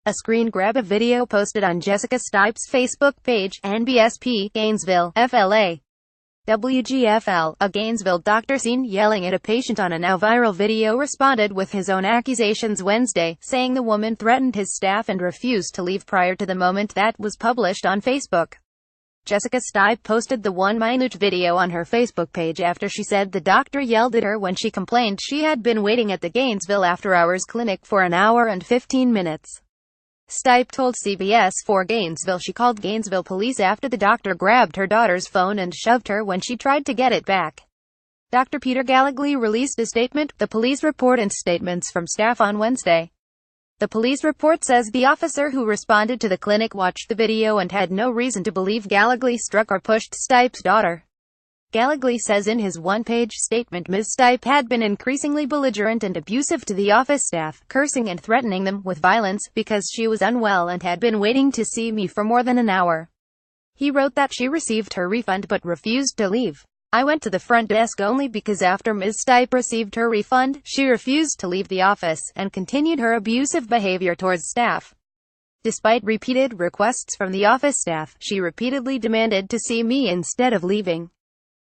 A screen grab of video posted on Jessica Stipe's Facebook page, NBSP, Gainesville, FLA. WGFL, a Gainesville doctor seen yelling at a patient on a now viral video responded with his own accusations Wednesday, saying the woman threatened his staff and refused to leave prior to the moment that was published on Facebook. Jessica Stipe posted the 1-minute video on her Facebook page after she said the doctor yelled at her when she complained she had been waiting at the Gainesville after-hours clinic for an hour and 15 minutes. Stipe told CBS 4 Gainesville she called Gainesville police after the doctor grabbed her daughter's phone and shoved her when she tried to get it back. Dr. Peter Gallagly released a statement, the police report and statements from staff on Wednesday. The police report says the officer who responded to the clinic watched the video and had no reason to believe Gallagly struck or pushed Stipe's daughter. Gallagly says in his one-page statement Ms. Stipe had been increasingly belligerent and abusive to the office staff, cursing and threatening them with violence, because she was unwell and had been waiting to see me for more than an hour. He wrote that she received her refund but refused to leave. I went to the front desk only because after Ms. Stipe received her refund, she refused to leave the office, and continued her abusive behavior towards staff. Despite repeated requests from the office staff, she repeatedly demanded to see me instead of leaving.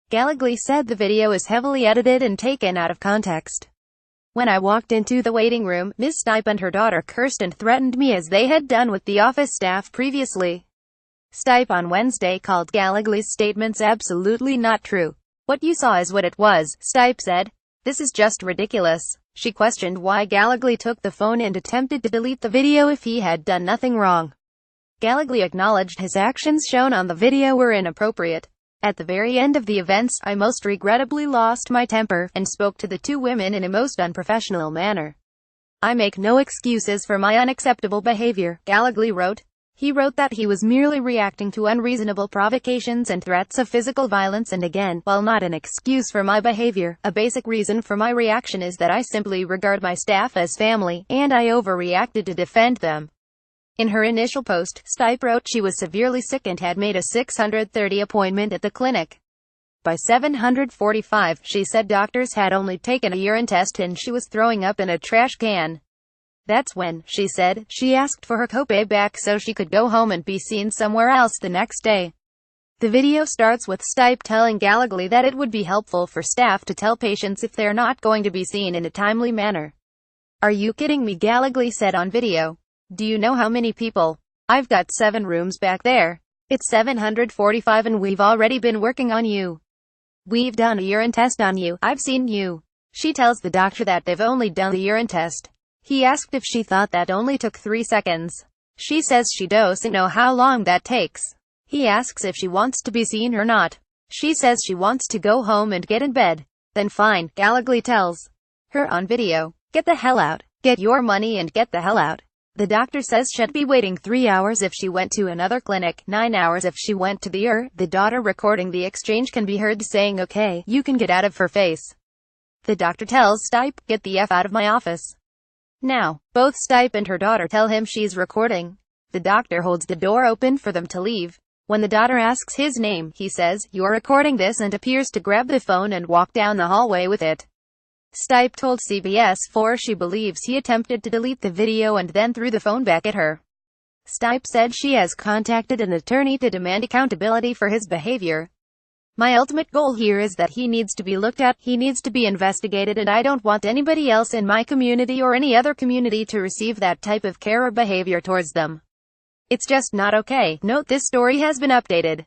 Gallagly said the video is heavily edited and taken out of context. When I walked into the waiting room, Ms. Stipe and her daughter cursed and threatened me as they had done with the office staff previously. Stipe on Wednesday called Gallagly's statements absolutely not true. What you saw is what it was, Stipe said. This is just ridiculous. She questioned why Gallagly took the phone and attempted to delete the video if he had done nothing wrong. Gallagly acknowledged his actions shown on the video were inappropriate. At the very end of the events, I most regrettably lost my temper, and spoke to the 2 women in a most unprofessional manner. I make no excuses for my unacceptable behavior, Gallagly wrote. He wrote that he was merely reacting to unreasonable provocations and threats of physical violence, and again, while not an excuse for my behavior, a basic reason for my reaction is that I simply regard my staff as family, and I overreacted to defend them. In her initial post, Stipe wrote she was severely sick and had made a 6:30 appointment at the clinic. By 7:45, she said doctors had only taken a urine test and she was throwing up in a trash can. That's when, she said, she asked for her copay back so she could go home and be seen somewhere else the next day. The video starts with Stipe telling Gallagly that it would be helpful for staff to tell patients if they're not going to be seen in a timely manner. Are you kidding me? Gallagly said on video. Do you know how many people? I've got 7 rooms back there. It's 7:45 and we've already been working on you. We've done a urine test on you. I've seen you. She tells the doctor that they've only done the urine test. He asked if she thought that only took 3 seconds. She says she doesn't know how long that takes. He asks if she wants to be seen or not. She says she wants to go home and get in bed. Then fine, Gallagly tells her on video. Get the hell out. Get your money and get the hell out. The doctor says she'd be waiting 3 hours if she went to another clinic, 9 hours if she went to the ER. The daughter recording the exchange can be heard saying, "Okay, you can get out of her face." The doctor tells Stipe, "Get the F out of my office now." Both Stipe and her daughter tell him she's recording. The doctor holds the door open for them to leave. When the daughter asks his name, he says, "You're recording this," and appears to grab the phone and walk down the hallway with it. Stipe told CBS 4 she believes he attempted to delete the video and then threw the phone back at her. Stipe said she has contacted an attorney to demand accountability for his behavior. "My ultimate goal here is that he needs to be looked at, he needs to be investigated, and I don't want anybody else in my community or any other community to receive that type of care or behavior towards them. It's just not okay." Note this story has been updated.